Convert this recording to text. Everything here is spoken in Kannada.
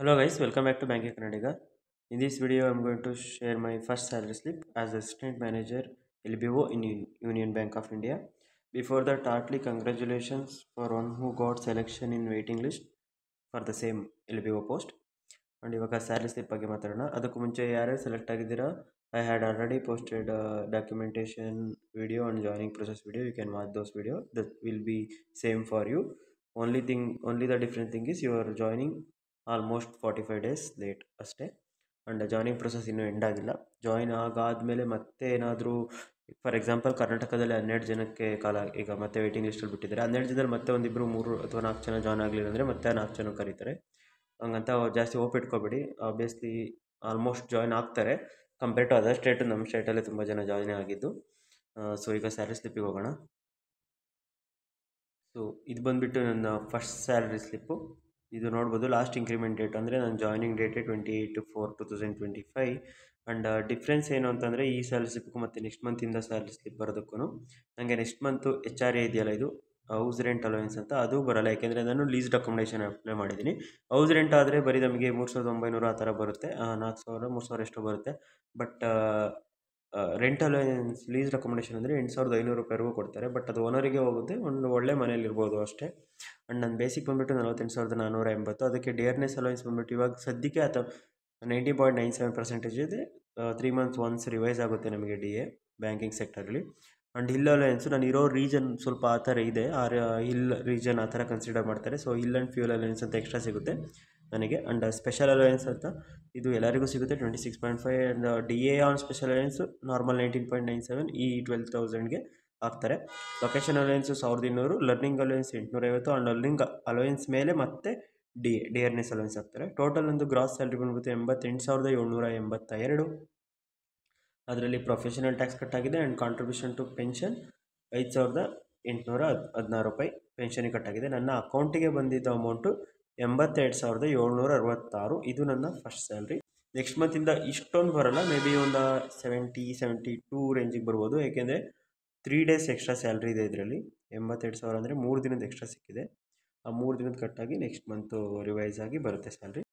Hello guys, welcome back to Bank of Kannadiga. In this video, I'm going to share my first salary slip as Assistant Manager LBO in Union Bank of India. Before that, heartily congratulations for one who got selection in waiting list for the same LBO post. And ಇವಾಗ ಸ್ಯಾಲರಿ ಸ್ಲಿಪ್ ಬಗ್ಗೆ ಮಾತಾಡೋಣ. ಅದಕ್ಕೂ ಮುಂಚೆ ಯಾರ್ಯಾರು ಸೆಲೆಕ್ಟ್ ಆಗಿದ್ದೀರಾ, I had already posted documentation video and joining process video. You can watch those video. That will be same for you. Only the different thing is you are joining almost 45 days late ಅಷ್ಟೇ. ಆ್ಯಂಡ್ ಜಾಯ್ನಿಂಗ್ ಪ್ರೊಸೆಸ್ ಇನ್ನೂ ಎಂಡ್ ಆಗಿಲ್ಲ. ಜಾಯ್ನ್ ಆಗಾದಮೇಲೆ ಮತ್ತೆ ಏನಾದರೂ, ಫಾರ್ ಎಕ್ಸಾಂಪಲ್ ಕರ್ನಾಟಕದಲ್ಲಿ 12 ಜನಕ್ಕೆ ಈಗ ಮತ್ತೆ ವೇಟಿಂಗ್ ಲಿಸ್ಟಲ್ಲಿ ಬಿಟ್ಟಿದ್ದಾರೆ. 12 ಜನದಲ್ಲಿ ಮತ್ತೆ ಒಂದಿಬ್ಬರು 3 ಅಥವಾ 4 ಜನ ಜಾಯ್ನ್ ಆಗಲಿಲ್ಲ ಅಂದರೆ ಮತ್ತೆ 4 ಜನ ಕರೀತಾರೆ. ಹಂಗಂತ ಜಾಸ್ತಿ ಹೋಪ್ ಇಟ್ಕೊಬೇಡಿ. ಆಬ್ವಿಯಸ್ಲಿ ಆಲ್ಮೋಸ್ಟ್ ಜಾಯ್ನ್ ಆಗ್ತಾರೆ. ಕಂಪೇರ್ ಟು ಅದರ್ ಸ್ಟೇಟು ನಮ್ಮ ಸ್ಟೇಟಲ್ಲೇ ತುಂಬ ಜನ ಜಾಯ್ನ್ ಆಗಿದ್ದು. ಸೊ ಈಗ ಸ್ಯಾಲರಿ ಸ್ಲಿಪ್ಪಿಗೆ ಹೋಗೋಣ. ಸೊ ಇದು ಬಂದುಬಿಟ್ಟು ನನ್ನ ಫಸ್ಟ್ ಸ್ಯಾಲರಿ ಸ್ಲಿಪ್ಪು. ಇದು ನೋಡ್ಬೋದು, ಲಾಸ್ಟ್ ಇಂಕ್ರಿಮೆಂಟ್ ಡೇಟ್ ಅಂದರೆ ನನ್ನ ಜಾಯ್ನಿಂಗ್ ಡೇಟೇ 28/4/2025. ಆ್ಯಂಡ್ ಡಿಫ್ರೆನ್ಸ್ ಏನು ಅಂತಂದರೆ ಈ ಸ್ಯಾಲರಿ ಸ್ಲಿಪ್ಗೂ ಮತ್ತು ನೆಕ್ಸ್ಟ್ ಮಂತಿಂದ ಸ್ಯಾಲರಿ ಸ್ಲಿಪ್ ಬರೋದಕ್ಕೂ ನನಗೆ ನೆಕ್ಸ್ಟ್ ಮಂತು HRA ಇದೆಯಲ್ಲ, ಇದು ಹೌಸ್ ರೆಂಟ್ ಅಲೋವೆನ್ಸ್ ಅಂತ, ಅದು ಬರೋಲ್ಲ. ಯಾಕೆಂದರೆ ನಾನು ಲೀಸ್ಡ್ ಅಕೊಮಡೇಷನ್ ಅಪ್ಲೈ ಮಾಡಿದ್ದೀನಿ. ಹೌಸ್ ರೆಂಟ್ ಆದರೆ ಬರೀ ನಮಗೆ 3,900 ಆ ಥರ ಬರುತ್ತೆ, 4,000 3,000 ಎಷ್ಟೋ ಬರುತ್ತೆ. But rent allowance leased accommodation ಅಂದರೆ 8,500 ರೂಪಾಯಿವರೆಗೂ ಕೊಡ್ತಾರೆ. ಬಟ್ ಅದು ಓನರಿಗೆ ಹೋಗುತ್ತೆ, ಒಂದು ಒಳ್ಳೆ ಮನೇಲಿ ಇರ್ಬೋದು ಅಷ್ಟೇ. ಆ್ಯಂಡ್ ನನ್ನ ಬೇಸಿಕ್ ಬಂದುಬಿಟ್ಟು 48,480. ಅದಕ್ಕೆ ಡಿಯರ್ನೆಸ್ ಅಲೋವೆನ್ಸ್ ಬಂದುಬಿಟ್ಟು ಇವಾಗ ಸದ್ಯಕ್ಕೆ ಅಥವಾ 90.97% ಇದೆ. 3 ಮಂತ್ಸ್ ಒನ್ಸ್ ರಿವೈಸ್ ಆಗುತ್ತೆ ನಮಗೆ DA ಬ್ಯಾಂಕಿಂಗ್ ಸೆಕ್ಟರಲ್ಲಿ. ಆ್ಯಂಡ್ ಹಿಲ್ ಅಲೋವೆನ್ಸು ನಾನು ಇರೋ ರೀಜನ್ ಸ್ವಲ್ಪ ಆ ಥರ ಇದೆ, ಹಿಲ್ ರೀಜನ್ ಆ ಥರ ಕನ್ಸಿಡರ್ ಮಾಡ್ತಾರೆ. So hill and fuel allowance ಅಂತ ಎಕ್ಸ್ಟ್ರಾ ಸಿಗುತ್ತೆ ನನಗೆ. ಆ್ಯಂಡ್ ಸ್ಪೆಷಲ್ ಅಲೋವೆನ್ಸ್ ಅಂತ ಇದು ಎಲ್ಲರಿಗೂ ಸಿಗುತ್ತೆ 26.5. And DA on special allowance normal 19.97, ಈ 12,000ಗೆ ಹಾಕ್ತಾರೆ. Location allowance 1,200, learning allowance 850. And learning allowance ಮೇಲೆ ಮತ್ತೆ ಡಿಯರ್ನೆಸ್ ಅಲೋವೆನ್ಸ್ ಹಾಕ್ತಾರೆ. ಟೋಟಲ್ ಒಂದು ಗ್ರಾಸ್ ಸ್ಯಾಲ್ರಿ ಬಂದ್ಬಿಟ್ಟು 88,782. ಅದರಲ್ಲಿ ಪ್ರೊಫೆಷನಲ್ ಟ್ಯಾಕ್ಸ್ ಕಟ್ಟಾಗಿದೆ ಆ್ಯಂಡ್ ಕಾಂಟ್ರಿಬ್ಯೂಷನ್ ಟು ಪೆನ್ಷನ್ 5,816 ರೂಪಾಯಿ ಪೆನ್ಷನಿಗೆ ಕಟ್ಟಾಗಿದೆ. ನನ್ನ ಅಕೌಂಟಿಗೆ ಬಂದಿದ್ದ ಅಮೌಂಟು 82,766. ಇದು ನನ್ನ ಫಸ್ಟ್ ಸ್ಯಾಲ್ರಿ. ನೆಕ್ಸ್ಟ್ ಮಂತಿಂದ ಇಷ್ಟೊಂದು ಬರೋಲ್ಲ, ಮೇ ಬಿ ಒಂದು 72 ರೇಂಜಿಗೆ ಬರ್ಬೋದು. ಏಕೆಂದರೆ 3 ಡೇಸ್ ಎಕ್ಸ್ಟ್ರಾ ಸ್ಯಾಲ್ರಿ ಇದೆ ಇದರಲ್ಲಿ. 82,000 ಅಂದರೆ 3 ದಿನದ ಎಕ್ಸ್ಟ್ರಾ ಸಿಕ್ಕಿದೆ. ಆ 3 ದಿನದ ಕಟ್ಟಾಗಿ ನೆಕ್ಸ್ಟ್ ಮಂತು ರಿವೈಸ್ ಆಗಿ ಬರುತ್ತೆ ಸ್ಯಾಲ್ರಿ.